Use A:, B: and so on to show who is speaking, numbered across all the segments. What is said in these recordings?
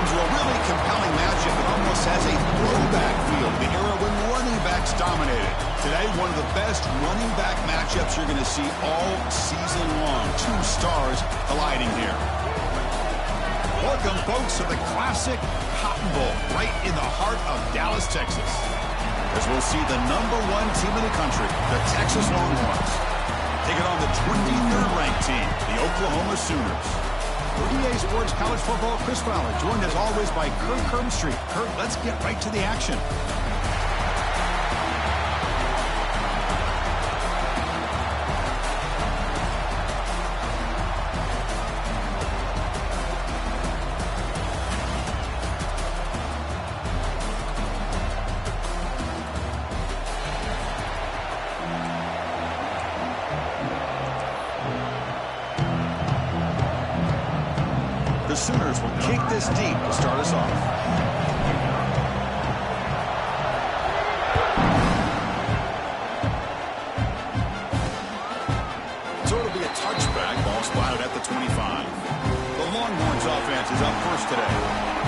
A: into a really compelling matchup that almost has a throwback feel to the era when running backs dominated. Today, one of the best running back matchups you're going to see all season long. Two stars colliding here. Welcome, folks, to the classic Cotton Bowl right in the heart of Dallas, Texas. As we'll see the #1 team in the country, the Texas Longhorns, taking on the 23rd ranked team, the Oklahoma Sooners. For EA Sports College Football, Chris Fowler, joined as always by Kurt Kirkstreet. Kurt, let's get right to the action. The Sooners will kick this deep to start us off. So it'll be a touchback. Ball spotted at the 25. The Longhorns offense is up first today.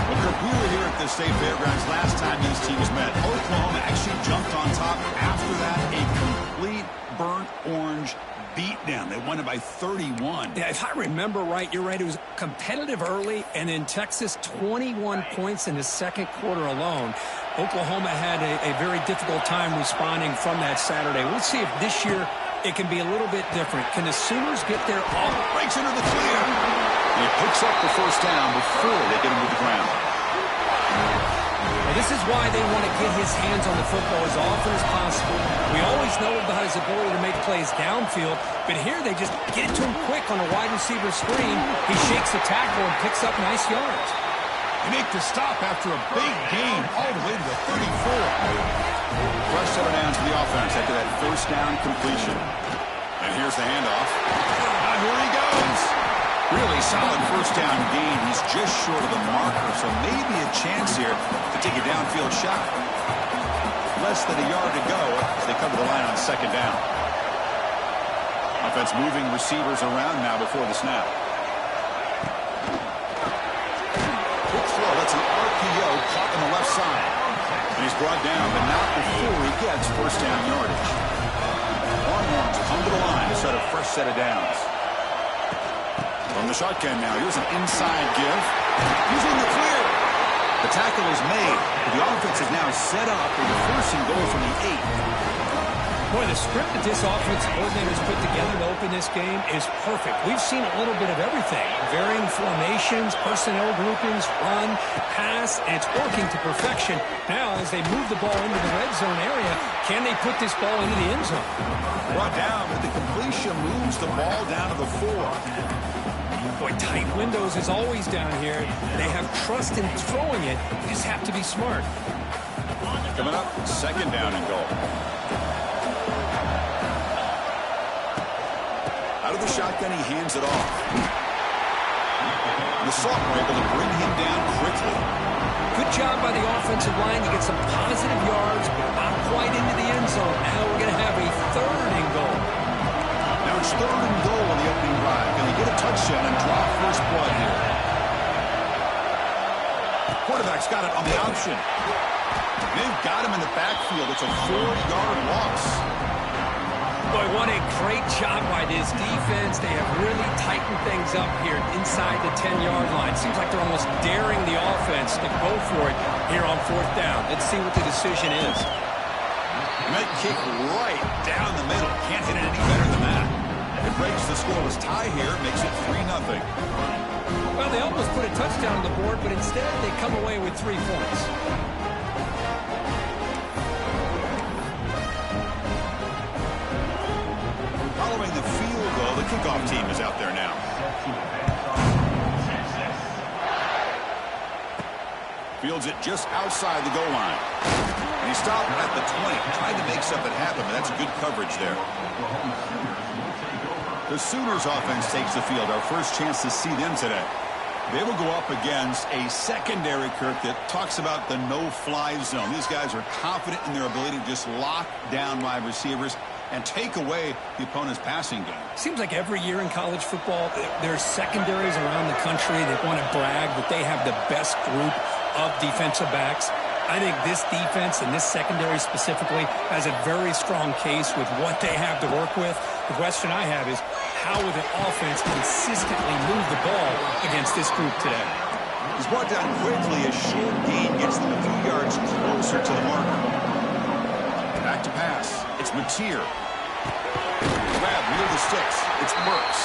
A: Well, Kirk, we were here at the State Fairgrounds last time these teams met. Oklahoma actually jumped on top. After that, a complete burnt orange beatdown. They won it by 31.
B: Yeah, if I remember right, you're right. It was competitive early, and then Texas 21 points in the second quarter alone. Oklahoma had a very difficult time responding from that Saturday. We'll see if this year it can be a little bit different. Can the Sooners get their all?
A: Breaks into the clear. And he picks up the first down before they get him to the ground.
B: Well, this is why they want to get his hands on the football as often as possible. We always know about his ability to make plays downfield, but here they just get it to him quick on a wide receiver screen. He shakes the tackle and picks up nice yards.
A: They make the stop after a big gain all the way to the 34. Fresh set of downs to the offense after that first down completion. And here's the handoff. And here he goes. Really solid first down gain. He's just short of the marker, so maybe a chance here to take a downfield shot. Less than a yard to go as they cover the line on second down. Offense moving receivers around now before the snap. Quick throw. That's an RPO caught on the left side. And he's brought down, but not before he gets first down yardage. Longhorns come to the line to set a fresh set of downs. From the shotgun now, here's an inside give. Using the clear. The tackle is made. The offense is now set up with a first and goal from the 8.
B: Boy, the script that this offense coordinator's put together to open this game is perfect. We've seen a little bit of everything. Varying formations, personnel groupings, run, pass, and it's working to perfection. Now, as they move the ball into the red zone area, can they put this ball into the end zone?
A: Brought down, but the completion moves the ball down to the 4.
B: Boy, tight windows is always down here. They have trust in throwing it. They just have to be smart.
A: Coming up, second down and goal. Out of the shotgun, he hands it off. The Salt were able to bring him down quickly.
B: Good job by the offensive line to get some positive yards, but not quite into the end zone. Now we're going to have a third and goal.
A: Now it's third and goal on the opening drive. Going to get a touchdown and draw first blood here. Quarterback's got it on the option. They've got him in the backfield. It's a 4-yard loss.
B: Boy, what a great job by this defense. They have really tightened things up here inside the 10-yard line. Seems like they're almost daring the offense to go for it here on fourth down. Let's see what the decision is.
A: Might kick right down the middle. Can't hit it any better than that. It breaks the scoreless tie here. Makes it 3-0.
B: Well, they almost put a touchdown on the board, but instead they come away with 3 points.
A: Following the field goal, the kickoff team is out there now. Fields it just outside the goal line. And he stopped at the 20, trying to make something happen, but that's good coverage there. The Sooners offense takes the field. Our first chance to see them today. They will go up against a secondary, Kirk, that talks about the no-fly zone. These guys are confident in their ability to just lock down wide receivers. and take away the opponent's passing game.
B: Seems like every year in college football, there's secondaries around the country that want to brag that they have the best group of defensive backs. I think this defense and this secondary specifically has a very strong case with what they have to work with. The question I have is, how will the offense consistently move the ball against this group today?
A: He's brought down quickly. A short gain gets them a few yards closer to the marker. Back to pass. It's Mateer. Grab near the sticks. It's Burks.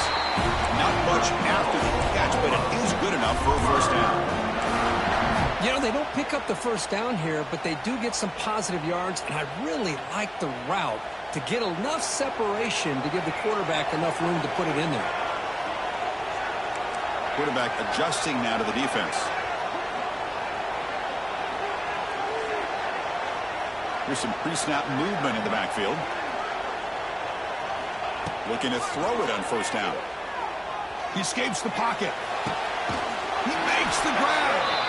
A: Not much after the catch, but it is good enough for a first down.
B: You know, they don't pick up the first down here, but they do get some positive yards, and I really like the route to get enough separation to give the quarterback enough room to put it in there.
A: Quarterback adjusting now to the defense. Here's some pre-snap movement in the backfield. Looking to throw it on first down. He escapes the pocket. He makes the grab.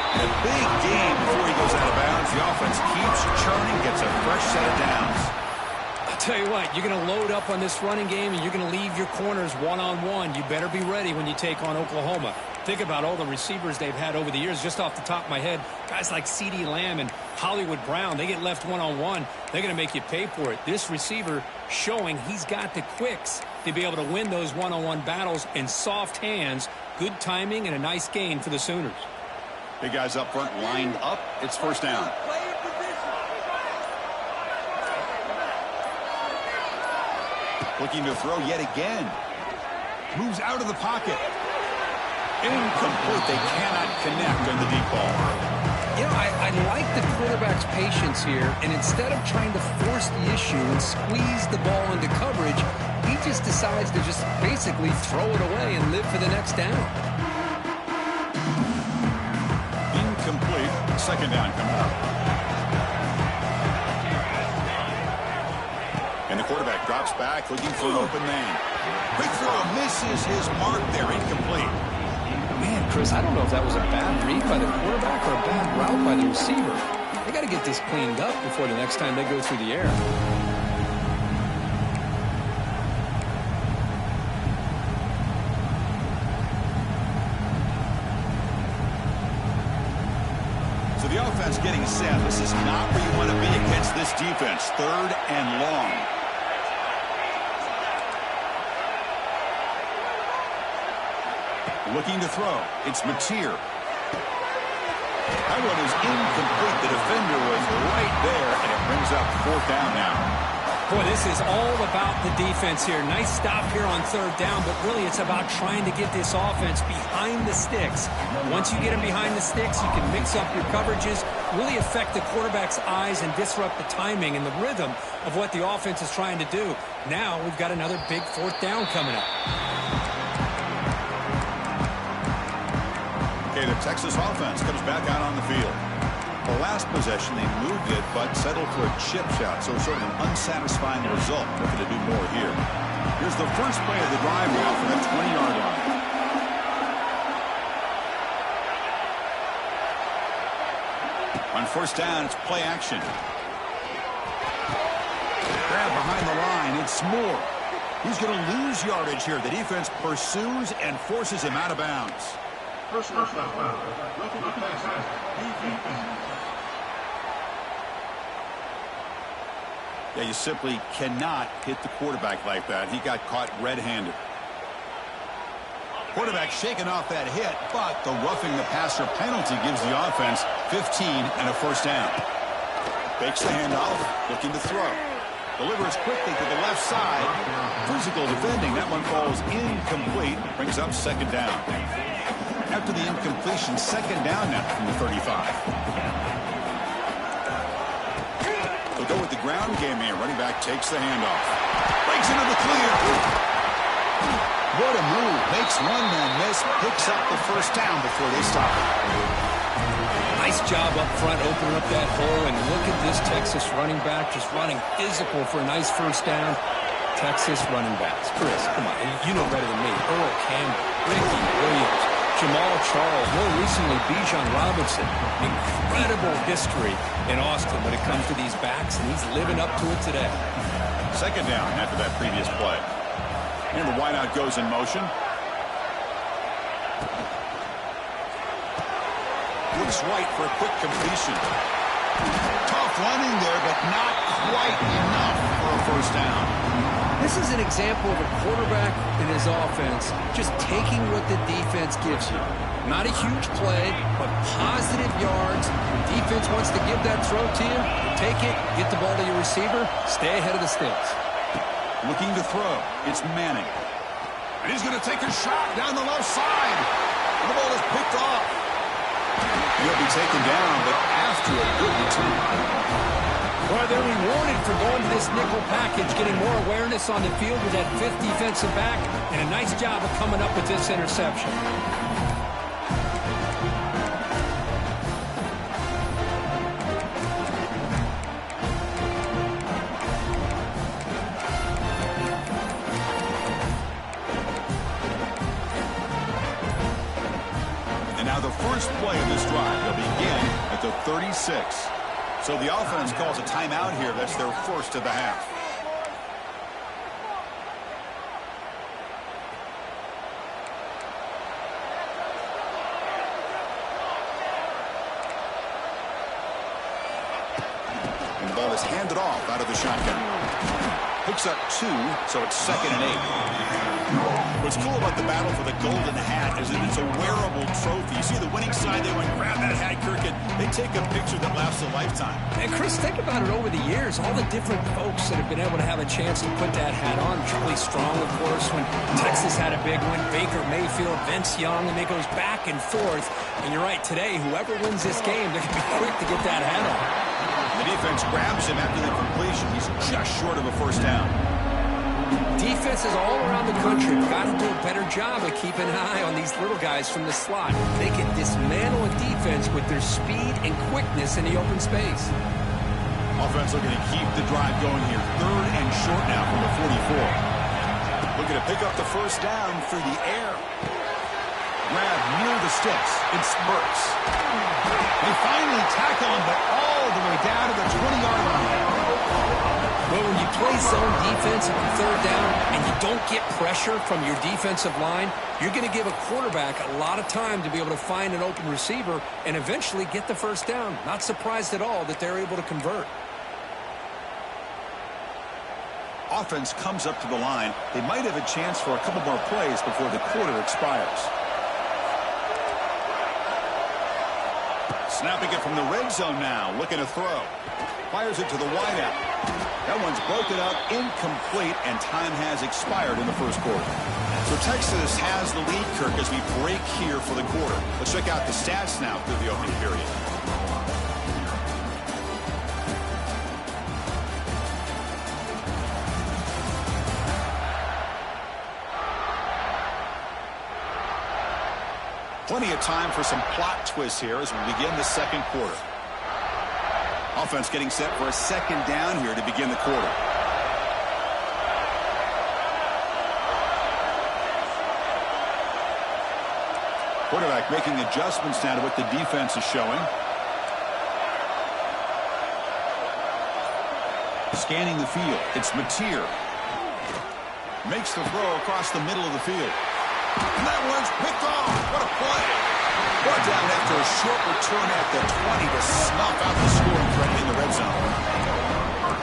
A: And a big gain before he goes out of bounds. The offense keeps churning, gets a fresh set of downs.
B: I'll tell you what, you're going to load up on this running game, and you're going to leave your corners one-on-one. You better be ready when you take on Oklahoma. Think about all the receivers they've had over the years. Just off the top of my head, guys like CeeDee Lamb and Hollywood Brown, they get left one-on-one. They're going to make you pay for it. This receiver showing he's got the quicks to be able to win those one-on-one battles in soft hands. Good timing and a nice gain for the Sooners.
A: Big guys up front lined up. It's first down. Looking to throw yet again. Moves out of the pocket. Incomplete. They cannot connect on the deep ball.
B: You know, I like the quarterback's patience here, and instead of trying to force the issue and squeeze the ball into coverage, he just decides to just basically throw it away and live for the next down.
A: Incomplete. Second down coming up. And the quarterback drops back, looking for an open man. Quick throw, misses his mark there. Incomplete.
B: Man, Chris, I don't know if that was a bad read by the quarterback or a bad route by the receiver. They got to get this cleaned up before the next time they go through the air.
A: So the offense getting set. This is not where you want to be against this defense. Third and long. Looking to throw. It's Mateer. That one is incomplete. The defender was right there, and it brings up fourth down now.
B: Boy, this is all about the defense here. Nice stop here on third down, but really it's about trying to get this offense behind the sticks. Once you get them behind the sticks, you can mix up your coverages, really affect the quarterback's eyes and disrupt the timing and the rhythm of what the offense is trying to do. Now we've got another big fourth down coming up.
A: Okay, the Texas offense comes back out on the field. The last possession, they moved it, but settled for a chip shot, so sort of an unsatisfying result. Looking to do more here. Here's the first play of the drive now from the 20-yard line. On first down, it's play action. Grab behind the line, it's Moore. He's going to lose yardage here. The defense pursues and forces him out of bounds.
C: First down.
A: Yeah, you simply cannot hit the quarterback like that. He got caught red-handed. Quarterback shaking off that hit, but the roughing the passer penalty gives the offense 15 and a first down. Fakes the handoff, looking to throw. Delivers quickly to the left side. Physical defending. That one falls incomplete. Brings up second down. After the incompletion, second down now from the 35. They'll go with the ground game here. Running back takes the handoff. Breaks into the clear. What a move. Makes one man miss. Picks up the first down before they stop it.
B: Nice job up front, opening up that hole. And look at this Texas running back just running physical for a nice first down. Texas running backs. Chris, come on. You know better than me. Earl Campbell, Ricky Williams, Jamal Charles, more recently Bijan Robinson. Incredible history in Austin when it comes to these backs, and he's living up to it today.
A: Second down after that previous play. And the wideout goes in motion. Looks right for a quick completion. Tough running there, but not quite enough for a first down.
B: This is an example of a quarterback in his offense just taking what the defense gives you. Not a huge play, but positive yards. Defense wants to give that throw to you. Take it, get the ball to your receiver, stay ahead of the sticks.
A: Looking to throw. It's Manning. And he's going to take a shot down the left side. And the ball is picked off. He'll be taken down, but after a good return.
B: Well, they're rewarded for going to this nickel package, getting more awareness on the field with that fifth defensive back, and a nice job of coming up with this interception.
A: And now the first play of this drive will begin at the 36. So the offense calls a timeout here. That's their first of the half. And the ball is handed off out of the shotgun. Picks up 2, so it's 2nd and 8. What's cool about the battle for the golden hat is that it's a wearable trophy. You see the winning side, they went grab that hat, Kirk, and they take a picture that lasts a lifetime.
B: And Chris, think about it over the years, all the different folks that have been able to have a chance to put that hat on. Charlie Strong, of course, when Texas had a big one, Baker Mayfield, Vince Young, and it goes back and forth. And you're right, today, whoever wins this game, they're going to be quick to get that hat on.
A: The defense grabs him after the completion. He's just short of a first down.
B: Defenses all around the country have got to do a better job of keeping an eye on these little guys from the slot. They can dismantle a defense with their speed and quickness in the open space.
A: Offense looking to keep the drive going here. 3rd and short now from the 44. Looking to pick up the first down through the air. Grab near the sticks. It spurts. They finally tackle him, but all the way down to the 20-yard line.
B: Well, when you play zone defense on 3rd down and you don't get pressure from your defensive line, you're going to give a quarterback a lot of time to be able to find an open receiver and eventually get the first down. Not surprised at all that they're able to convert.
A: Offense comes up to the line. They might have a chance for a couple more plays before the quarter expires. Snapping it from the red zone now. Looking to throw. Fires it to the wideout. That one's broken up, incomplete, and time has expired in the first quarter. So Texas has the lead, Kirk, as we break here for the quarter. Let's check out the stats now through the opening period. Plenty of time for some plot twists here as we begin the second quarter. Offense getting set for a second down here to begin the quarter. Quarterback making adjustments now to what the defense is showing. Scanning the field. It's Mateer. Makes the throw across the middle of the field. And that one's picked off. What a play. Brought down after a short return at the 20 to snuff out the scoring threat in the red zone.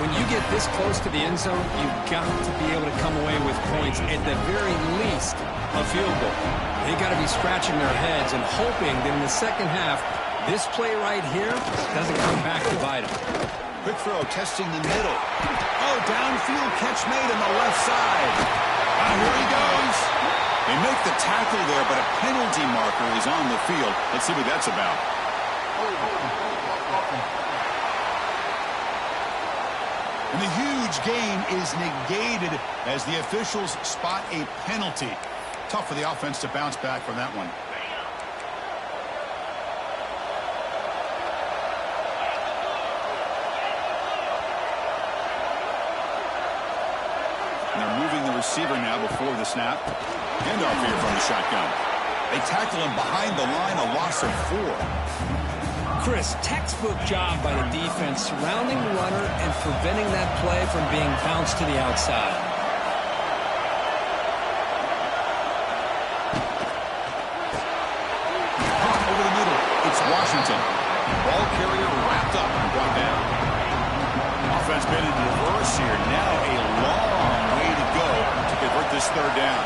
B: When you get this close to the end zone, you've got to be able to come away with points, at the very least, a field goal. They've got to be scratching their heads and hoping that in the second half, this play right here doesn't come back to bite them.
A: Quick throw, testing the middle. Oh, downfield catch made on the left side. Here he goes. They make the tackle there, but a penalty marker is on the field. Let's see what that's about. And the huge gain is negated as the officials spot a penalty. Tough for the offense to bounce back from that one. And they're moving the receiver now before the snap. Handoff here from the shotgun. They tackle him behind the line, a loss of 4.
B: Chris, textbook job by the defense surrounding the runner and preventing that play from being bounced to the outside.
A: Over the middle, it's Washington. Ball carrier wrapped up and brought down. Offense been in reverse here. Now a long way to go to convert this third down.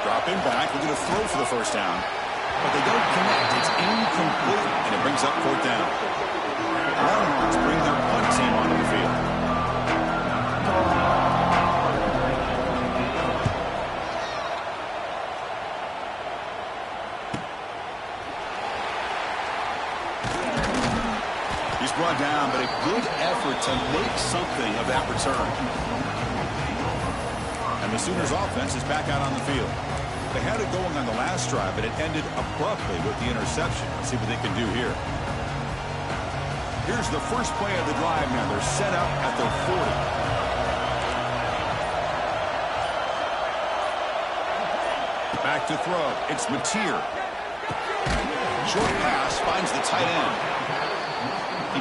A: Dropping back, looking to throw for the first down. But they don't connect. It's incomplete, and it brings up fourth down. Longhorns bring their punt team onto the field. He's brought down, but a good effort to make something of that return. And the Sooners offense is back out on the field. They had it going on the last drive, but it ended abruptly with the interception. Let's see what they can do here. Here's the first play of the drive now. They're set up at their 40. Back to throw. It's Mateer. Short pass finds the tight end.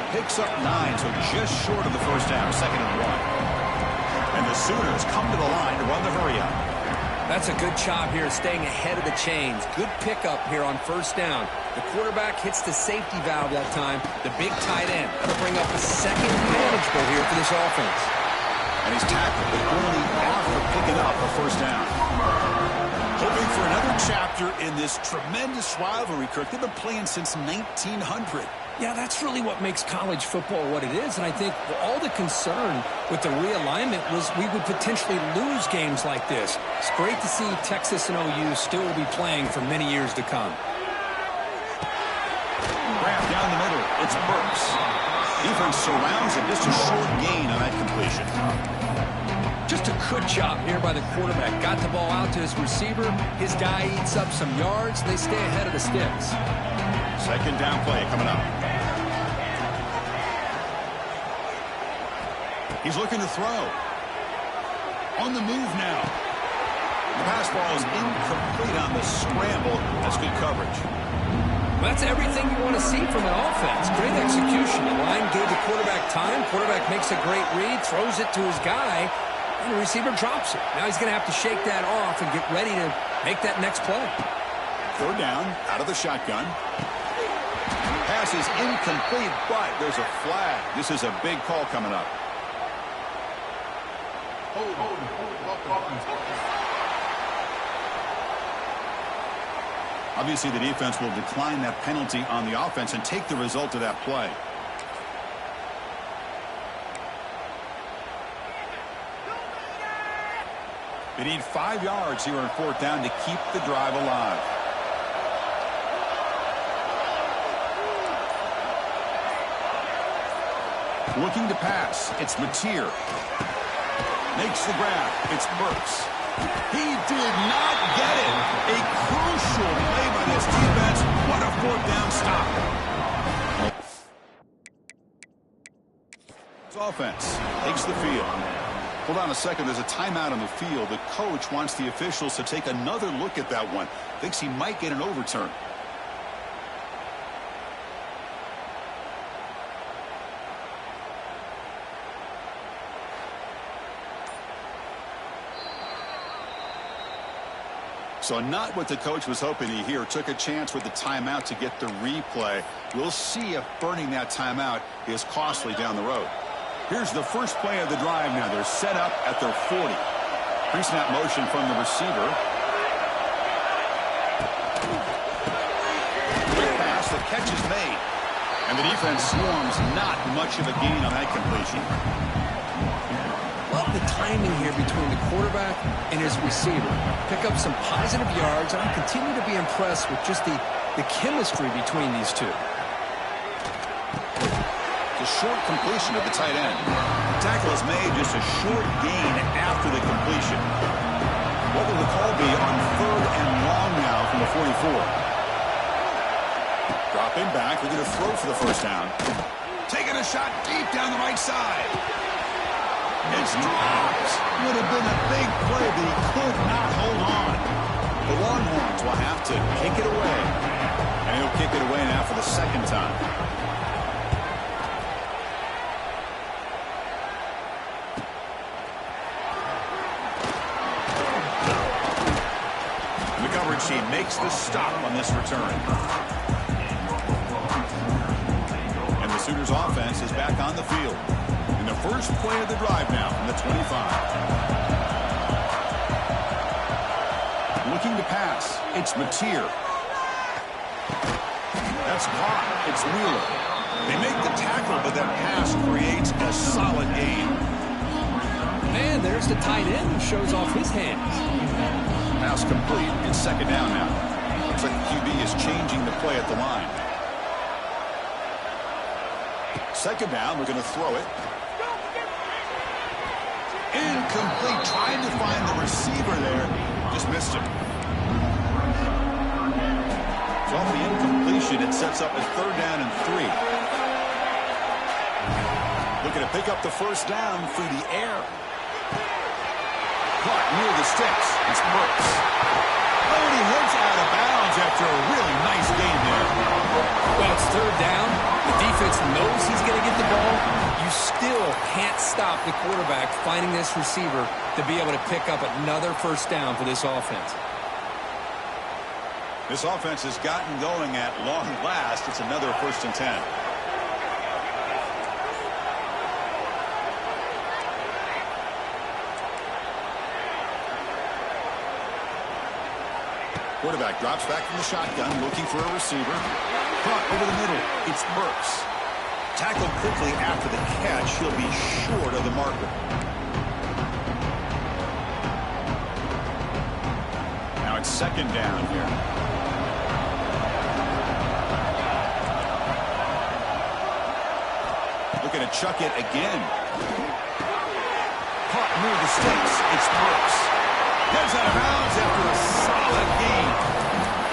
A: He picks up 9, so just short of the first down, 2nd and 1. And the Sooners come to the line to run the hurry up.
B: That's a good job here, staying ahead of the chains. Good pickup here on first down. The quarterback hits the safety valve that time. The big tight end to bring up a second manageable here for this offense.
A: And he's tackled, but only after picking up a first down. Hoping for another chapter in this tremendous rivalry, Kirk. They've been playing since 1900.
B: Yeah, that's really what makes college football what it is. And I think all the concern with the realignment was we would potentially lose games like this. It's great to see Texas and OU still be playing for many years to come.
A: Grab down the middle. It's Burks. Defense surrounds him. Just a short gain on that completion.
B: Just a good job here by the quarterback. Got the ball out to his receiver. His guy eats up some yards. They stay ahead of the sticks.
A: Second down play coming up. He's looking to throw. On the move now. The pass ball is incomplete on the scramble. That's good coverage.
B: Well, that's everything you want to see from an offense. Great execution. The line gave the quarterback time. Quarterback makes a great read, throws it to his guy, and the receiver drops it. Now he's going to have to shake that off and get ready to make that next play.
A: Third down, out of the shotgun. Pass is incomplete, but there's a flag. This is a big call coming up. Obviously, the defense will decline that penalty on the offense and take the result of that play. They need 5 yards here on fourth down to keep the drive alive. Looking to pass. It's Mateer. Makes the grab. It's Burks. He did not get it. A crucial play by this defense. What a fourth down stop. This offense takes the field. Hold on a second. There's a timeout on the field. The coach wants the officials to take another look at that one. Thinks he might get an overturn. So not what the coach was hoping to hear. Took a chance with the timeout to get the replay. We'll see if burning that timeout is costly down the road. Here's the first play of the drive now. They're set up at their 40. Pre-snap motion from the receiver. Quick pass, the catch is made. And the defense swarms. Not much of a gain on that completion.
B: Love the timing here between the quarterback and his receiver. Pick up some positive yards, and I continue to be impressed with just the chemistry between these two.
A: The short completion of the tight end. The tackle is made, just a short gain after the completion. What will the call be on third and long now from the 44? Dropping back, they're going to throw for the first down. Taking a shot deep down the right side. It's dropped. Would have been a big play, but he could not hold on. The Longhorns will have to kick it away. And he'll kick it away now for the second time. The coverage team makes the stop on this return. And the Sooners offense is back on the field. In the first play of the drive now from the 25. Looking to pass. It's Mateer. That's caught. It's Wheeler. They make the tackle, but that pass creates a solid gain.
B: Man, there's the tight end who shows off his hands.
A: Pass complete. It's second down now. Looks like the QB is changing the play at the line. Second down. We're going to throw it. Incomplete. Trying to find the receiver there. Just missed him. So off the incompletion, it sets up a third down and 3. Looking to pick up the first down through the air. Caught near the sticks. It's Brooks. Oh, and he heads out of bounds after a really nice gain there.
B: Well, it's third down. The defense knows he's going to get the ball. You still can't stop the quarterback finding this receiver to be able to pick up another first down for this offense.
A: This offense has gotten going at long last. It's another 1st and 10. Quarterback drops back from the shotgun, looking for a receiver. Caught over the middle. It's Burks. Tackled quickly after the catch. He'll be short of the marker. Now it's second down here. Looking to chuck it again. Caught near the sticks. It's Burks. Heads out of bounds after a solid gain.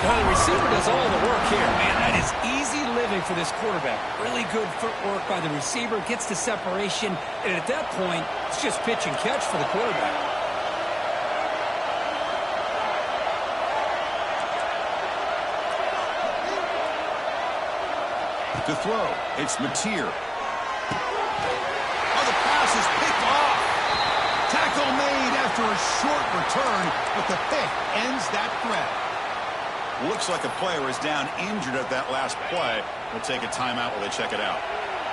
B: Well, the receiver does all the work here. Man, that is easy living for this quarterback. Really good footwork by the receiver. Gets the separation. And at that point, it's just pitch and catch for the quarterback.
A: To throw, it's Mateer. Oh, the pass is picked off. Tackle made after a short return, but the pick ends that threat. Looks like a player is down injured at that last play. We'll take a timeout while they check it out.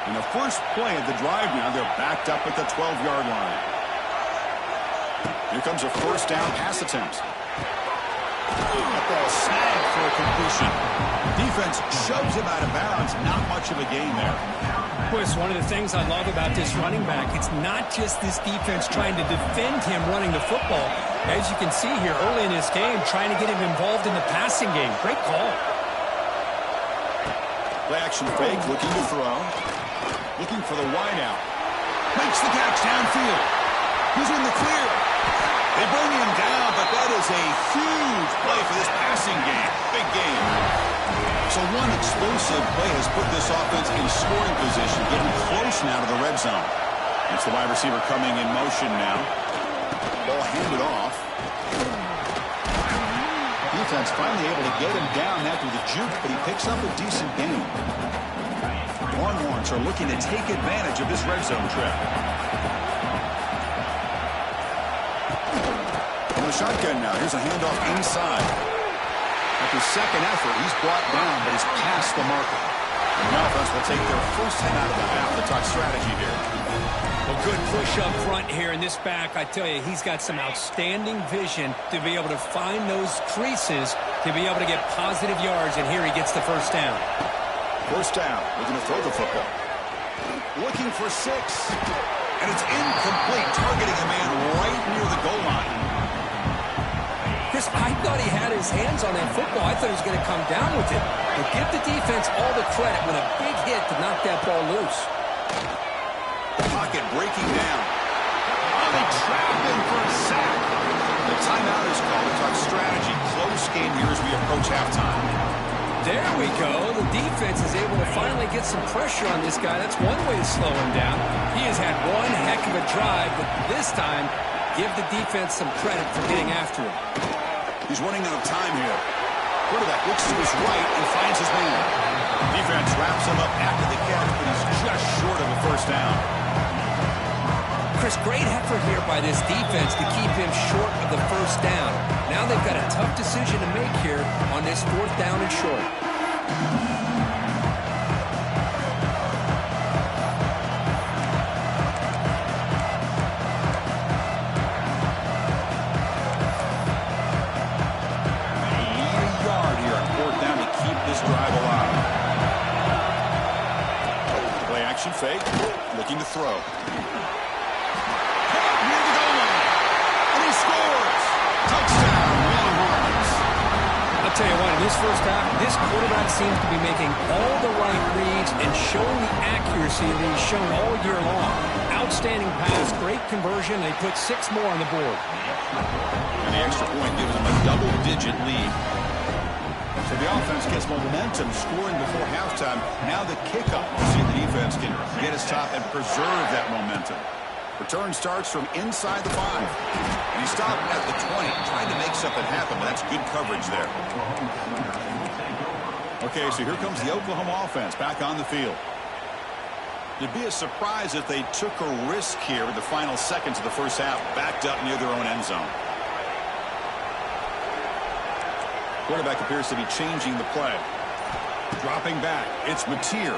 A: In the first play of the drive now, they're backed up at the 12-yard line. Here comes a first down pass attempt. That ball snagged for a completion. Defense shoves him out of bounds. Not much of a gain there.
B: Chris, one of the things I love about this running back, it's not just this defense trying to defend him running the football. As you can see here early in this game, trying to get him involved in the passing game. Great call.
A: Play action fake, looking to throw. Looking for the wideout. Makes the catch downfield. He's in the clear. They bring him down, but that is a huge play for this passing game. Big game. So one explosive play has put this offense in scoring position, getting close now to the red zone. It's the wide receiver coming in motion now. Ball handed off. Defense finally able to get him down after the juke, but he picks up a decent gain. Longhorns are looking to take advantage of this red zone trip. From the shotgun now, here's a handoff inside. After second effort, he's brought down, but he's past the marker. And the offense will take their first head out of the half to talk strategy here.
B: A good push up front here in this back. I tell you, he's got some outstanding vision to be able to find those creases, to be able to get positive yards, and here he gets the first down.
A: First down, looking to throw the football. Looking for 6. And it's incomplete, targeting a man right near the goal line.
B: Chris, I thought he had his hands on that football. I thought he was going to come down with it. But give the defense all the credit with a big hit to knock that ball loose.
A: Pocket breaking down. Oh, they trapped him for a sack. The timeout is called to talk strategy. Close game here as we approach halftime.
B: There we go. The defense is able to finally get some pressure on this guy. That's one way to slow him down. He has had one heck of a drive, but this time, give the defense some credit for getting after him.
A: He's running out of time here. Quarterback looks to his right and finds his man. Defense wraps him up after the catch, but he's just short of a first down.
B: Chris, great effort here by this defense to keep him short of the first down. Now they've got a tough decision to make here on this 4th down and short.
A: Fake, looking to throw. Near the goal line. And he scores. Touchdown, Longhorns.
B: I'll tell you what, in this first half, this quarterback seems to be making all the right reads and showing the accuracy that he's shown all year long. Outstanding pass, great conversion, and he put 6 more on the board.
A: And the extra point gives him a double-digit lead. So the offense gets momentum, scoring before halftime. Now the kickoff. We'll see if the defense can get his top and preserve that momentum. Return starts from inside the 5. And he stopped at the 20, trying to make something happen, but that's good coverage there. Okay, so here comes the Oklahoma offense back on the field. It'd be a surprise if they took a risk here in the final seconds of the first half, backed up near their own end zone. Quarterback appears to be changing the play. Dropping back. It's Mateer.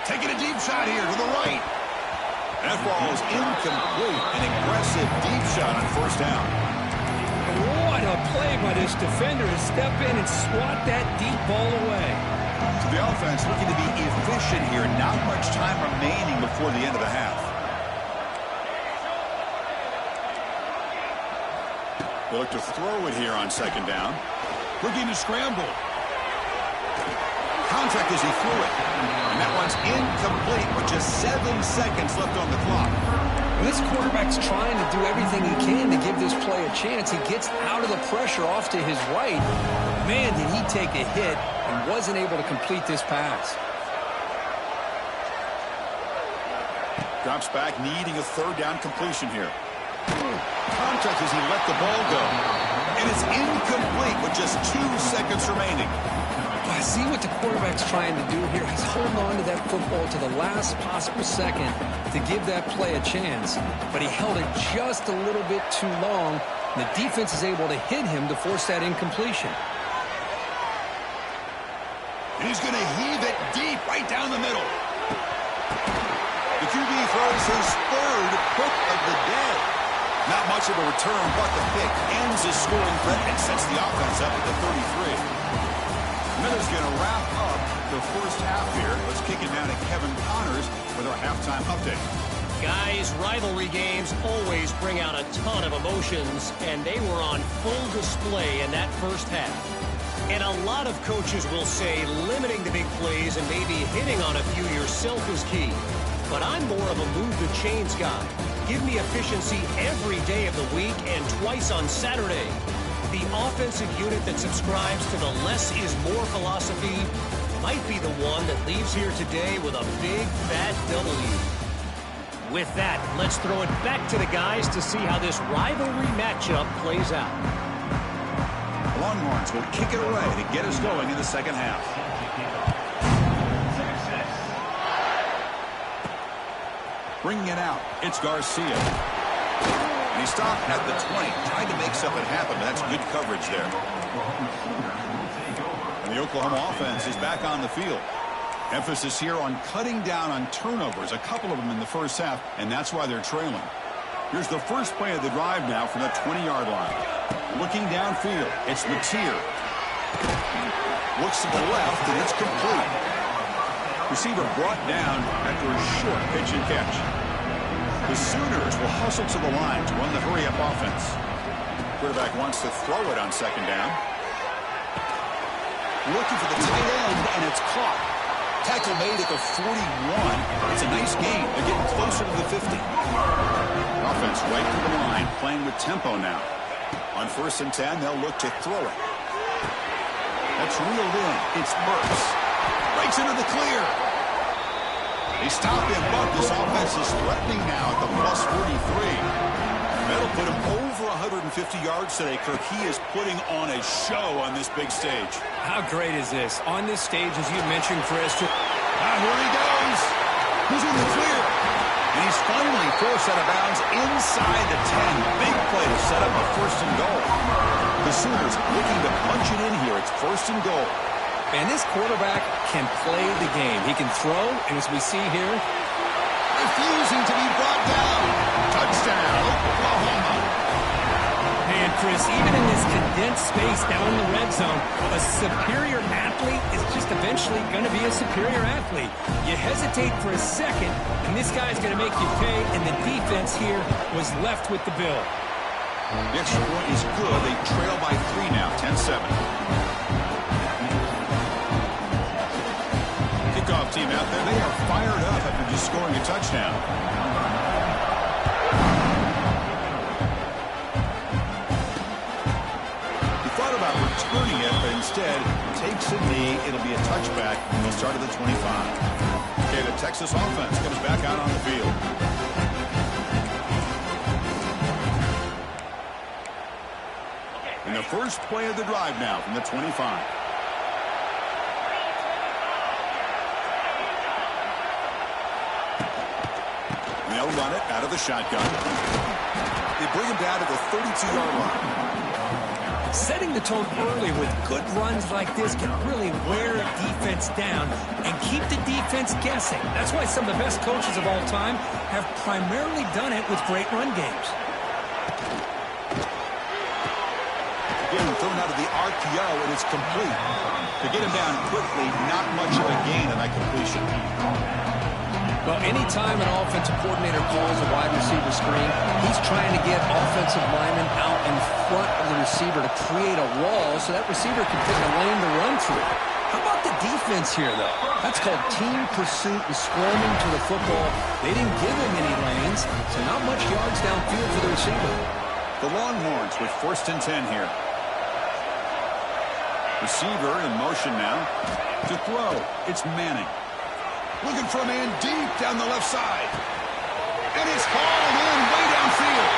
A: Taking a deep shot here to the right. That ball is incomplete. An aggressive deep shot on first down.
B: What a play by this defender to step in and swat that deep ball away.
A: So the offense looking to be efficient here. Not much time remaining before the end of the half. They look to throw it here on second down. Looking to scramble. Contact as he threw it. And that one's incomplete with just 7 seconds left on the clock.
B: Well, this quarterback's trying to do everything he can to give this play a chance. He gets out of the pressure off to his right. Man, did he take a hit and wasn't able to complete this pass.
A: Drops back, needing a 3rd down completion here. Contact as he let the ball go. And it's incomplete with just 2 seconds remaining.
B: I see what the quarterback's trying to do here. He's holding on to that football to the last possible second to give that play a chance. But he held it just a little bit too long. The defense is able to hit him to force that incompletion.
A: And he's going to heave it deep right down the middle. The QB throws his 3rd pick of the day. Not much of a return, but the pick ends his scoring threat and sets the offense up at the 33. Miller's going to wrap up the first half here. Let's kick it down to Kevin Connors with our halftime update.
C: Guys, rivalry games always bring out a ton of emotions, and they were on full display in that first half. And a lot of coaches will say limiting the big plays and maybe hitting on a few yourself is key. But I'm more of a move the chains guy. Give me efficiency every day of the week and twice on Saturday. The offensive unit that subscribes to the less is more philosophy might be the one that leaves here today with a big, fat W. With that, let's throw it back to the guys to see how this rivalry matchup plays out.
A: Longhorns will kick it away to get us going in the second half. Bringing it out, it's Garcia. And he stopped at the 20, trying to make something happen, but that's good coverage there. And the Oklahoma offense is back on the field. Emphasis here on cutting down on turnovers, a couple of them in the first half, and that's why they're trailing. Here's the first play of the drive now from that 20-yard line. Looking downfield, it's Mateer. Looks to the left, and it's complete. Receiver brought down after a short pitch and catch. The Sooners will hustle to the line to run the hurry-up offense. Quarterback wants to throw it on second down. Looking for the tight end, and it's caught. Tackle made at the 41. It's a nice gain. They're getting closer to the 50. Offense right to the line, playing with tempo now. On 1st and 10, they'll look to throw it. That's reeled in. It's Burks. Breaks into the clear. They stop him, but this offense is threatening now at the plus 43. That'll put him over 150 yards today, Kirk. He is putting on a show on this big stage.
B: How great is this? On this stage, as you mentioned, Chris.
A: Here he goes. He's in the clear. And he's finally forced out of bounds inside the 10. Big play to set up a first and goal. The Sooners looking to punch it in here. It's first and goal.
B: And this quarterback can play the game. He can throw, and as we see here,
A: refusing to be brought down. Touchdown, Oklahoma.
B: And Chris, even in this condensed space down in the red zone, a superior athlete is just eventually going to be a superior athlete. You hesitate for a second, and this guy's going to make you pay, and the defense here was left with the bill.
A: The extra point is good. They trail by 3 now, 10-7. Kickoff team out there, they are fired up after just scoring a touchdown. He thought about returning it, but instead takes a knee. It'll be a touchback. He'll start at the 25. Okay, the Texas offense comes back out on the field. And the first play of the drive now from the 25. They'll run it out of the shotgun. They bring him down to the 32-yard line.
B: Setting the tone early with good runs like this can really wear a defense down and keep the defense guessing. That's why some of the best coaches of all time have primarily done it with great run games.
A: Again, thrown out of the RPO, and it's complete. To get him down quickly, not much of a gain on that completion.
B: Well, anytime an offensive coordinator calls a wide receiver screen, he's trying to get offensive linemen out in front of the receiver to create a wall so that receiver can pick a lane to run through. How about the defense here, though? That's called team pursuit and swarming to the football. They didn't give him any lanes, so not much yards downfield for the receiver.
A: The Longhorns with first and 10 here. Receiver in motion now. To throw, it's Manning. Looking for a man deep down the left side. And it's hauled in way downfield.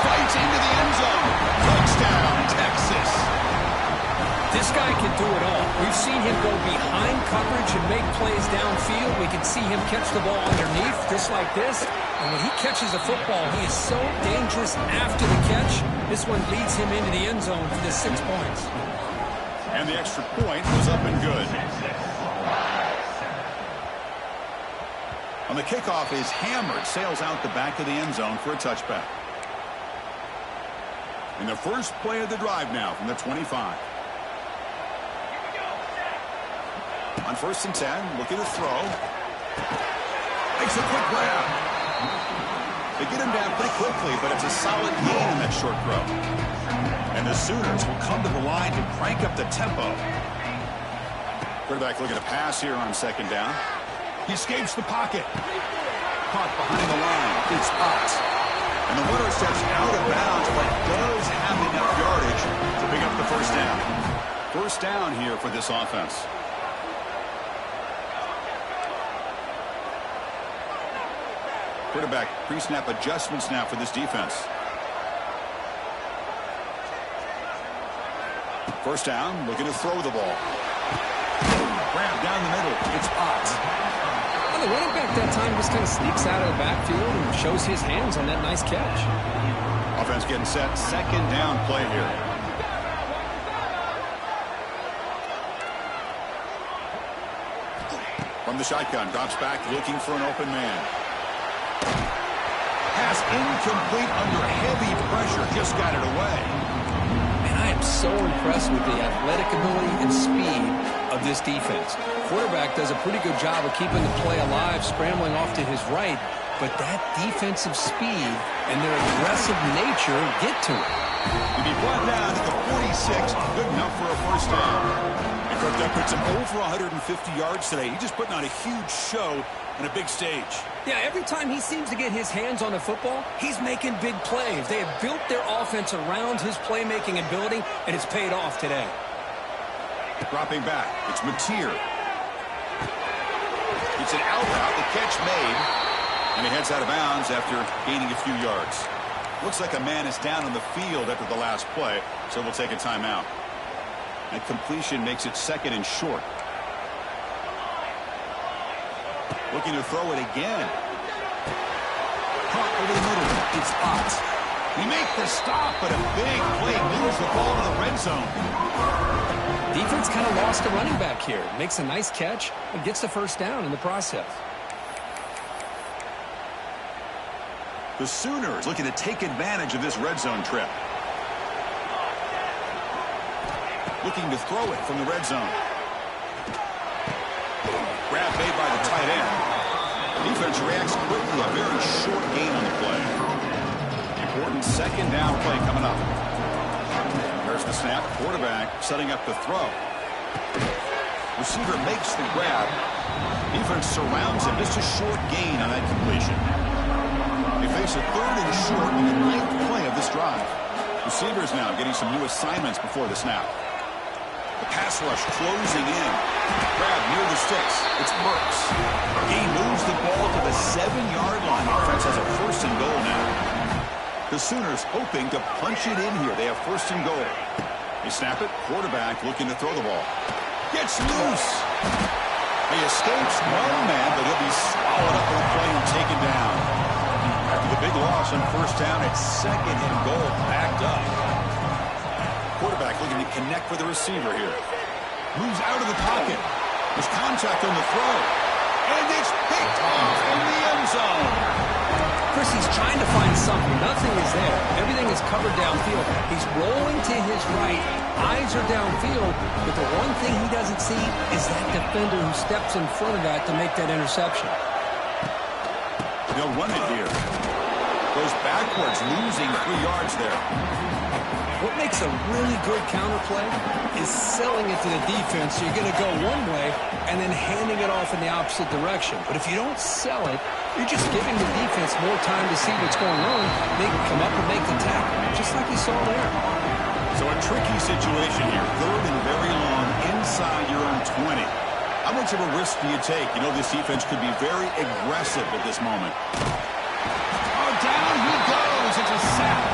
A: Fights into the end zone. Touchdown, Texas.
B: This guy can do it all. We've seen him go behind coverage and make plays downfield. We can see him catch the ball underneath, just like this. And when he catches a football, he is so dangerous after the catch. This one leads him into the end zone for the 6 points.
A: And the extra point was up and good. On the kickoff is hammered, sails out the back of the end zone for a touchback. And the first play of the drive now from the 25. On first and 10, looking to throw. Makes a quick grab. They get him down pretty quickly, but it's a solid gain in that short throw. And the Sooners will come to the line to crank up the tempo. Quarterback looking to pass here on second down. He escapes the pocket. Caught behind the line. It's out. And the runner steps out of bounds, but does have enough yardage to pick up the first down. First down here for this offense. Quarterback pre-snap adjustments now for this defense. First down, looking to throw the ball. Grab down the middle. It's Potts.
B: Well, the running back that time just kind of sneaks out of the backfield and shows his hands on that nice catch.
A: Offense getting set. Second down play here. From the shotgun, drops back, looking for an open man. Pass incomplete under heavy pressure. Just got it away.
B: And I am so impressed with the athletic ability and speed of this defense. Quarterback does a pretty good job of keeping the play alive, scrambling off to his right, but that defensive speed and their aggressive nature get to him.
A: To be brought down to the 46, good enough for a first down. And Kirk, that puts him over 150 yards today. He's just putting on a huge show on a big stage.
B: Yeah, every time he seems to get his hands on the football, he's making big plays. They have built their offense around his playmaking ability, and it's paid off today.
A: Dropping back, it's Mateer. It's an out route, the catch made, and he heads out of bounds after gaining a few yards. Looks like a man is down on the field after the last play, so we'll take a timeout. And completion makes it second and short. Looking to throw it again. Caught over the middle. It's Ott. We make the stop, but a big play moves the ball to the red zone.
B: Defense kind of lost a running back here. Makes a nice catch and gets the first down in the process.
A: The Sooners looking to take advantage of this red zone trip. Looking to throw it from the red zone. Grab made by the tight end. Defense reacts quickly. A very short gain on the play. Important second down play coming up. There's the snap. Quarterback setting up the throw. Receiver makes the grab. Defense surrounds him. Just a short gain on that completion. They face a third and short in the 9th play of this drive. Receivers now getting some new assignments before the snap. The pass rush closing in. Grab near the sticks. It's Burks. He moves the ball to the 7-yard line. Offense has a first and goal now. The Sooners hoping to punch it in here. They have first and goal. They snap it. Quarterback looking to throw the ball. Gets loose. He escapes one man, but he'll be swallowed up in the play and taken down. After the big loss on first down, it's second and goal, backed up. Quarterback looking to connect with the receiver here. Moves out of the pocket. There's contact on the throw. And it's picked off in the end zone.
B: Chris, he's trying to find something. Nothing is there. Everything is covered downfield. He's rolling to his right. Eyes are downfield. But the one thing he doesn't see is that defender who steps in front of that to make that interception.
A: They'll run it here. Goes backwards, losing 3 yards there.
B: What makes a really good counter play is selling it to the defense. So you're going to go one way and then handing it off in the opposite direction. But if you don't sell it, you're just giving the defense more time to see what's going on. They can come up and make the tackle, just like you saw there.
A: So a tricky situation here. Third and very long inside your own 20. How much of a risk do you take? You know this defense could be very aggressive at this moment. Oh, down he goes. It's a sack.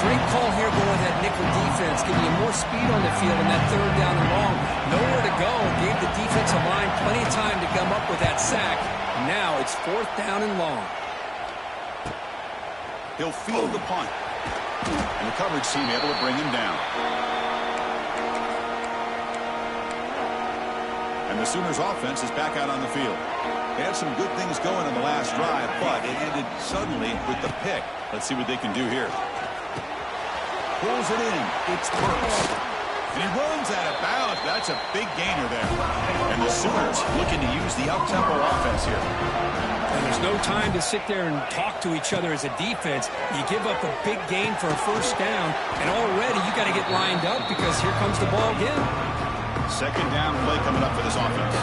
B: Great call here going with that nickel defense, giving you more speed on the field in that third down and long. Nowhere to go. Gave the defensive line plenty of time to come up with that sack. Now it's 4th down and long.
A: He'll field the punt. And the coverage team able to bring him down. And the Sooners offense is back out on the field. They had some good things going in the last drive, but it ended suddenly with the pick. Let's see what they can do here. Pulls it in. It's Burks. And he runs out of bounds. That's a big gainer there. And the Sooners looking to use the up-tempo offense here.
B: And there's no time to sit there and talk to each other as a defense. You give up a big gain for a first down, and already you got to get lined up because here comes the ball again.
A: Second down play coming up for this offense.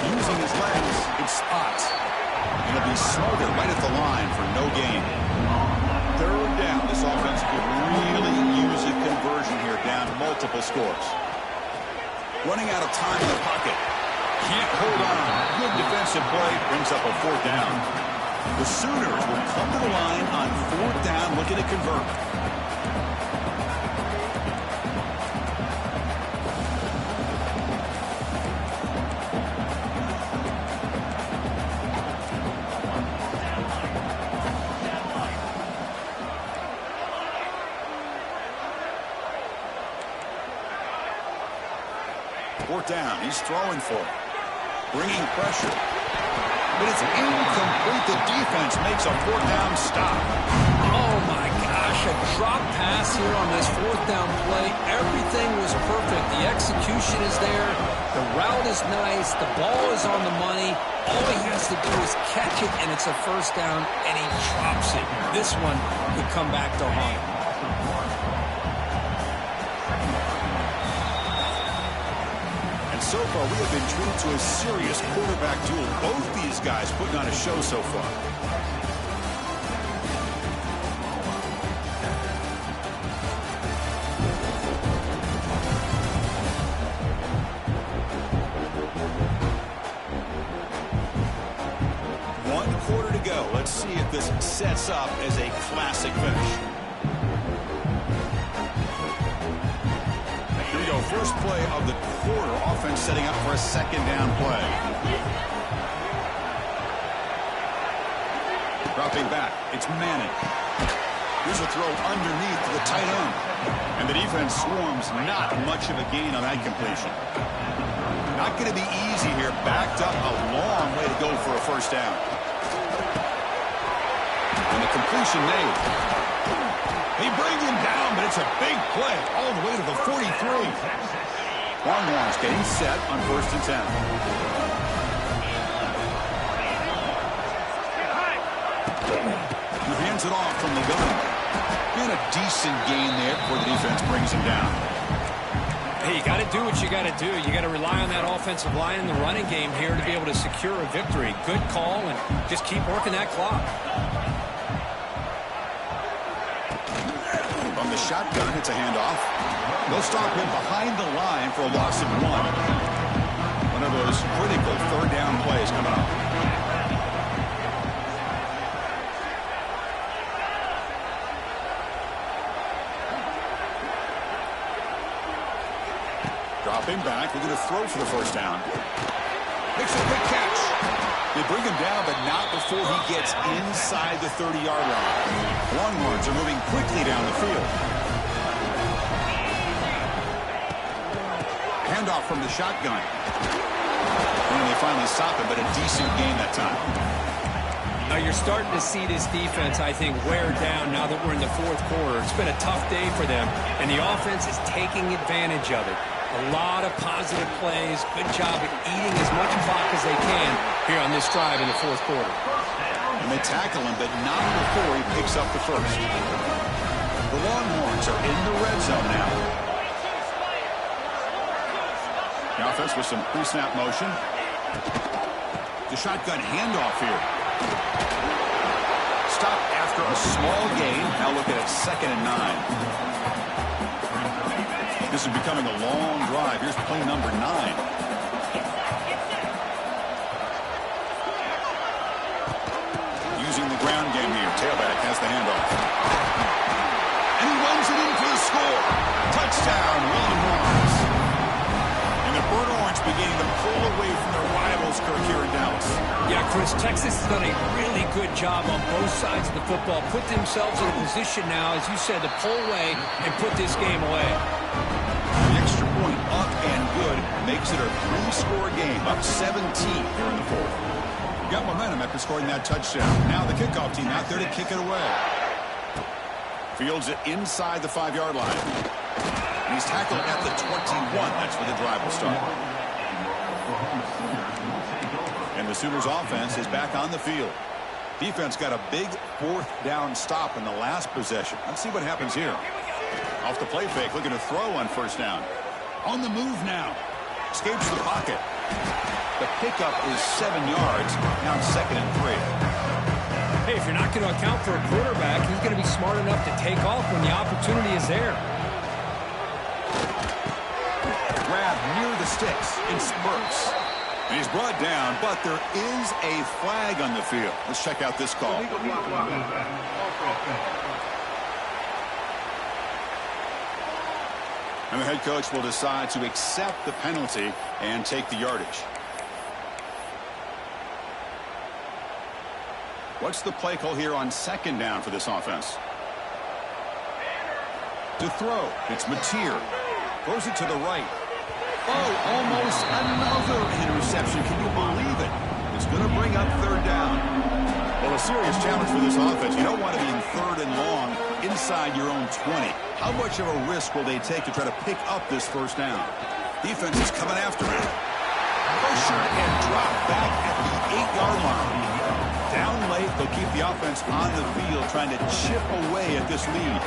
A: Using his legs, it's Ott. And it'll be smothered right at the line for no gain. Third down. This offense could really use a conversion here, down multiple scores. Running out of time in the pocket. Can't hold on. Good defensive play. Brings up a 4th down. The Sooners will come to the line on 4th down, looking to convert. Fourth down. He's throwing for it. Bringing pressure. But it's incomplete. The defense makes a 4th down stop.
B: Oh, my gosh. A drop pass here on this 4th down play. Everything was perfect. The execution is there. The route is nice. The ball is on the money. All he has to do is catch it, and it's a first down, and he drops it. This one could come back to haunt him.
A: So far, we have been treated to a serious quarterback duel. Both these guys putting on a show so far. this sets up as a classic finish. Here we go. First play of the quarter. Offense setting up for a second down play. Dropping back. It's Manning. Here's a throw underneath to the tight end. And the defense swarms. Not much of a gain on that completion. Not going to be easy here. Backed up a long way to go for a first down. And the completion made. They bring him down, but it's a big play all the way to the 43. Longhorns getting set on 1st and 10. He hands it off from the gun. And a decent gain there before the defense brings him down.
B: Hey, you got to do what you got to do. You got to rely on that offensive line in the running game here to be able to secure a victory. Good call, and just keep working that clock.
A: From the shotgun, it's a handoff. They'll stop him behind the line for a loss of 1. One of those critical third down plays coming up. Dropping back, they're going to throw for the first down. Makes a quick catch. They bring him down, but not before he gets inside the 30-yard line. Longhorns are moving quickly down the field. Handoff from the shotgun. And they finally stop him, but a decent game that time.
B: Now you're starting to see this defense, I think, wear down now that we're in the 4th quarter. It's been a tough day for them, and the offense is taking advantage of it. A lot of positive plays. Good job at eating as much clock as they can here on this drive in the 4th quarter.
A: And they tackle him, but not before he picks up the first. The Longhorns are in the red zone now. The offense with some pre-snap motion. The shotgun handoff here. Stop after a small gain. Now look at it, 2nd and 9. This is becoming a long drive. Here's play number 9. Using the ground game here. Tailback has the handoff. And he runs it in for the score. Touchdown, Longhorns. And the Burnt Orange beginning to pull away from their rivals, Kirk, here in Dallas.
B: Yeah, Chris, Texas has done a really good job on both sides of the football. Put themselves in a position now, as you said, to pull away and put this game away.
A: The extra point up and good makes it a 3-score game, up 17 here in the 4th. Got momentum after scoring that touchdown. Now the kickoff team out there to kick it away. Fields it inside the 5-yard line. And he's tackled at the 21. That's where the drive will start. And the Sooners offense is back on the field. Defense got a big 4th down stop in the last possession. Let's see what happens here. Off the play fake, looking to throw on 1st down. On the move now. Escapes the pocket. The pickup is 7 yards. Now 2nd and 3.
B: Hey, if you're not going to account for a quarterback, he's going to be smart enough to take off when the opportunity is there.
A: Grab near the sticks in spurts. And he's brought down, but there is a flag on the field. Let's check out this call. And the head coach will decide to accept the penalty and take the yardage. What's the play call here on 2nd down for this offense? To throw, it's Mateer. Throws it to the right. Oh, almost another interception. Can you believe it? It's going to bring up 3rd down. Well, a serious challenge for this offense. You don't want to be in 3rd and long inside your own 20. How much of a risk will they take to try to pick up this 1st down? Defense is coming after it. Pressure and drop back at the 8-yard line. Down late, they'll keep the offense on the field trying to chip away at this lead.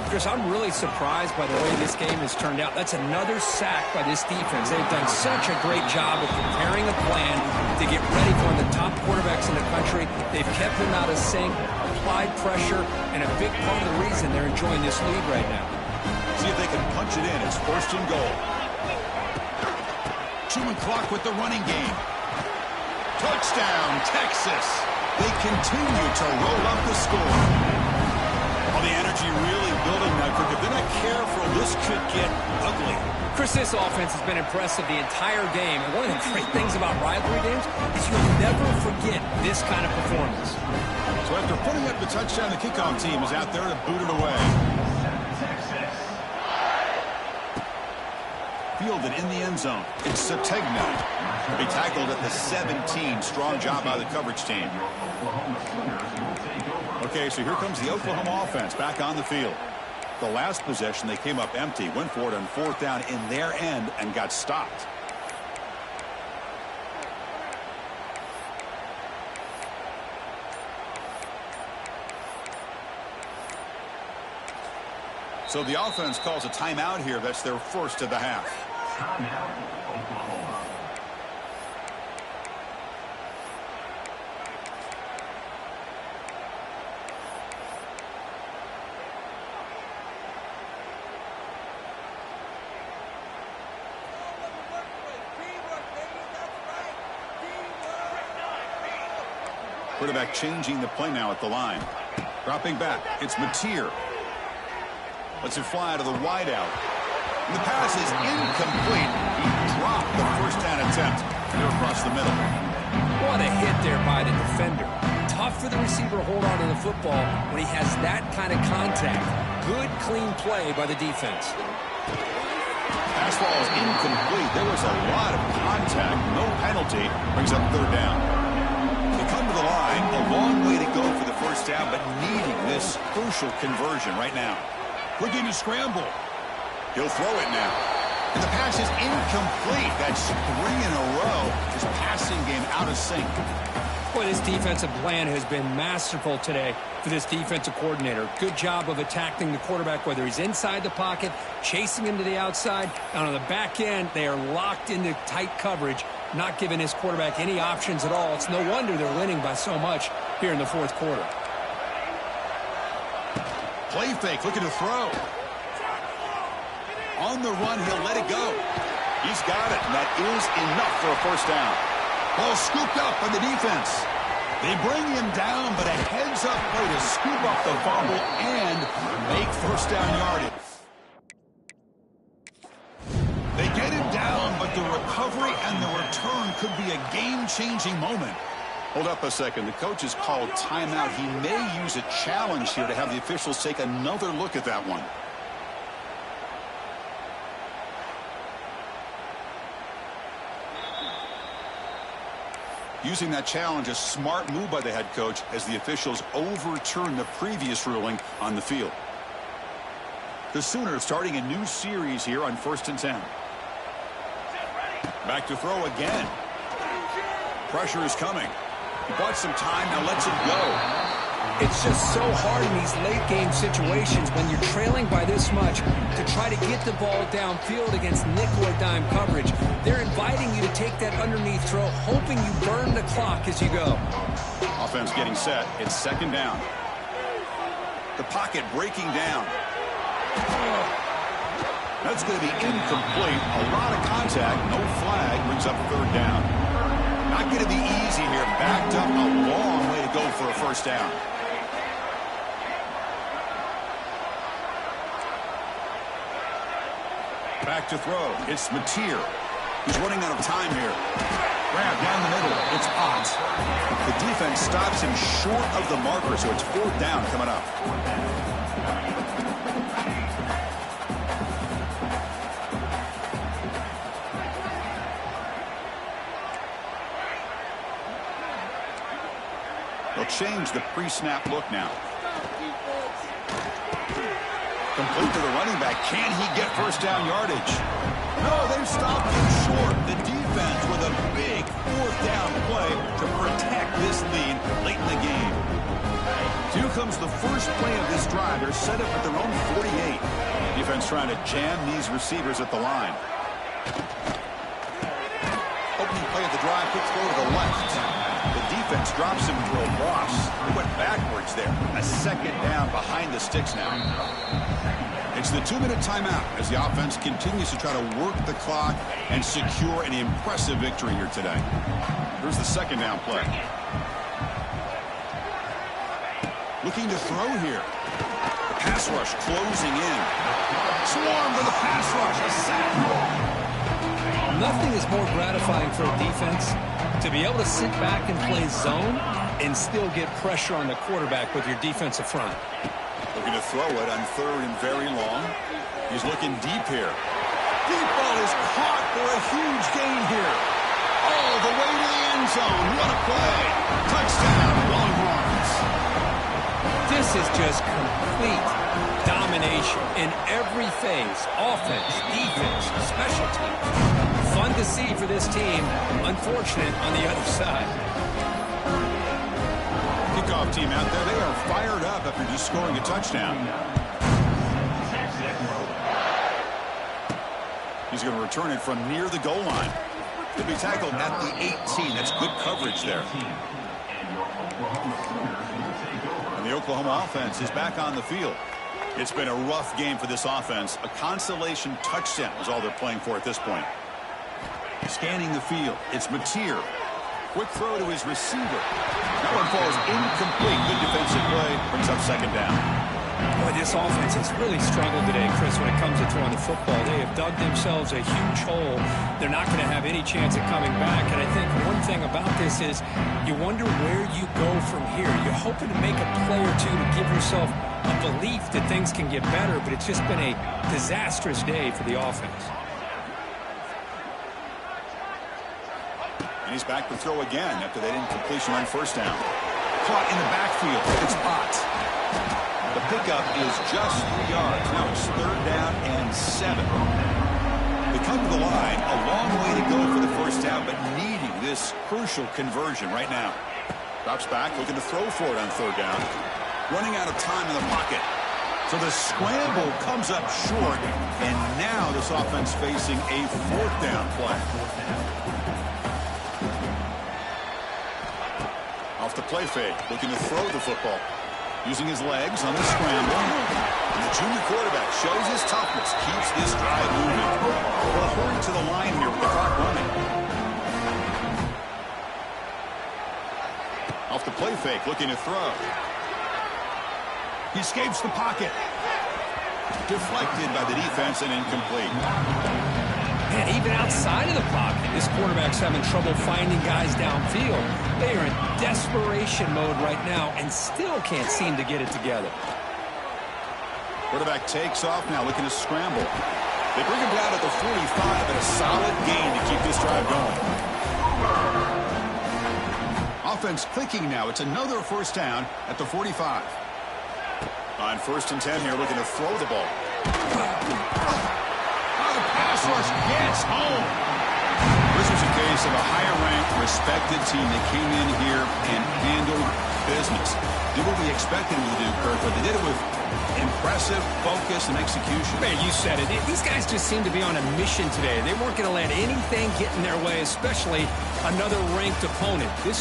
B: Chris, I'm really surprised by the way this game has turned out. That's another sack by this defense. They've done such a great job of preparing a plan to get ready for one of the top quarterbacks in the country. They've kept him out of sync, applied pressure, and a big part of the reason they're enjoying this lead right now.
A: See if they can punch it in. It's 1st and goal. Chewing clock with the running game. Touchdown, Texas. They continue to roll up the score. Well, the energy really building now. If they're not careful, this could get ugly.
B: Chris, this offense has been impressive the entire game. And one of the great things about rivalry games is you'll never forget this kind of performance.
A: So after putting up the touchdown, the kickoff team is out there to boot it away. Fielded in the end zone. It's Sategna. He'll be tackled at the 17. Strong job by the coverage team. Okay, so here comes the Oklahoma offense back on the field. The last possession, they came up empty, went for it on 4th down in their end and got stopped. So the offense calls a timeout here. That's their first of the half. Timeout, Oklahoma. Quarterback changing the play now at the line. Dropping back. It's Mateer. Lets it fly to the wideout. And the pass is incomplete. He dropped the first down attempt here across the middle.
B: What a hit there by the defender. Tough for the receiver to hold on to the football when he has that kind of contact. Good, clean play by the defense.
A: Pass ball is incomplete. There was a lot of contact. No penalty. Brings up 3rd down. They come to the line. A long way to go for the first down, but needing this crucial conversion right now. Quick in to scramble. He'll throw it now. And the pass is incomplete. That's 3 in a row. His passing game out of sync.
B: Boy, this defensive plan has been masterful today for this defensive coordinator. Good job of attacking the quarterback, whether he's inside the pocket, chasing him to the outside. And on the back end, they are locked into tight coverage, not giving his quarterback any options at all. It's no wonder they're winning by so much here in the 4th quarter.
A: Play fake, looking to throw. On the run, he'll let it go. He's got it, and that is enough for a first down. Ball scooped up by the defense. They bring him down, but a heads-up play to scoop up the fumble and make first down yardage. They get him down, but the recovery and the return could be a game-changing moment. Hold up a second. The coach has called timeout. He may use a challenge here to have the officials take another look at that one. Using that challenge, a smart move by the head coach as the officials overturn the previous ruling on the field. The Sooners starting a new series here on 1st and 10. Back to throw again. Pressure is coming. He bought some time, now lets it go.
B: It's just so hard in these late game situations when you're trailing by this much to try to get the ball downfield against nickel or dime coverage. They're inviting you to take that underneath throw, hoping you burn the clock as you go.
A: Offense getting set. It's 2nd down. The pocket breaking down. That's going to be incomplete. A lot of contact. No flag. Brings up 3rd down. Not going to be easy here. Backed up a long way to go for a first down. Back to throw. It's Mateer. He's running out of time here. Grab down the middle. It's Ott. The defense stops him short of the marker, so it's 4th down coming up. They'll change the pre-snap look now. Complete to the running back. Can he get first down yardage? No, they've stopped him short. The defense with a big 4th down play to protect this lead late in the game. Here comes the first play of this drive. They're set up at their own 48. Defense trying to jam these receivers at the line. Opening play of the drive, quick throw to the left. The defense drops him to a loss. He went backwards there. A 2nd down behind the sticks now. It's the 2-minute timeout as the offense continues to try to work the clock and secure an impressive victory here today. Here's the second down play. Looking to throw here. The pass rush closing in. Swarm to the pass rush. A sack.
B: Nothing is more gratifying for a defense to be able to sit back and play zone and still get pressure on the quarterback with your defensive front.
A: Looking to throw it on third and very long. He's looking deep here. Deep ball is caught for a huge gain here. All the way to the end zone. What a play. Touchdown, Longhorns.
B: This is just complete domination in every phase. Offense, defense, special teams. Fun to see for this team. Unfortunate on the other side.
A: Kickoff team out there. They are fired up after just scoring a touchdown. He's going to return it from near the goal line. He'll be tackled at the 18. That's good coverage there. And the Oklahoma offense is back on the field. It's been a rough game for this offense. A consolation touchdown is all they're playing for at this point. Scanning the field. It's Mateer. Quick throw to his receiver. That one falls incomplete. Good defensive play. Brings up second down.
B: Boy, this offense has really struggled today, Chris, when it comes to throwing the football. They have dug themselves a huge hole. They're not going to have any chance of coming back. And I think one thing about this is you wonder where you go from here. You're hoping to make a play or two to give yourself a belief that things can get better, but it's just been a disastrous day for the offense.
A: And he's back to throw again after that incompletion on first down. Caught in the backfield. It's Potts. The pickup is just 3 yards. Now it's third down and 7. They come to the line. A long way to go for the first down, but needing this crucial conversion right now. Drops back, looking to throw for it on third down. Running out of time in the pocket. So the scramble comes up short, and now this offense facing a fourth down play. Off the play fake, looking to throw the football. Using his legs on the scramble. And the junior quarterback shows his toughness, keeps this drive moving. Well, hurry to the line here with the clock running. Off the play fake, looking to throw. He escapes the pocket. Deflected by the defense and incomplete.
B: Man, even outside of the pocket, this quarterback's having trouble finding guys downfield. They are in desperation mode right now and still can't seem to get it together.
A: Quarterback takes off now, looking to scramble. They bring him down at the 45, and a solid gain to keep this drive going. Offense clicking now. It's another first down at the 45. On first and 10 here, looking to throw the ball. Pass rush gets home. This was a case of a higher-ranked, respected team that came in here and handled business. Did what we expected them to do, Kirk, but they did it with impressive focus and execution.
B: Man, you said it. These guys just seem to be on a mission today. They weren't going to let anything get in their way, especially another ranked opponent. This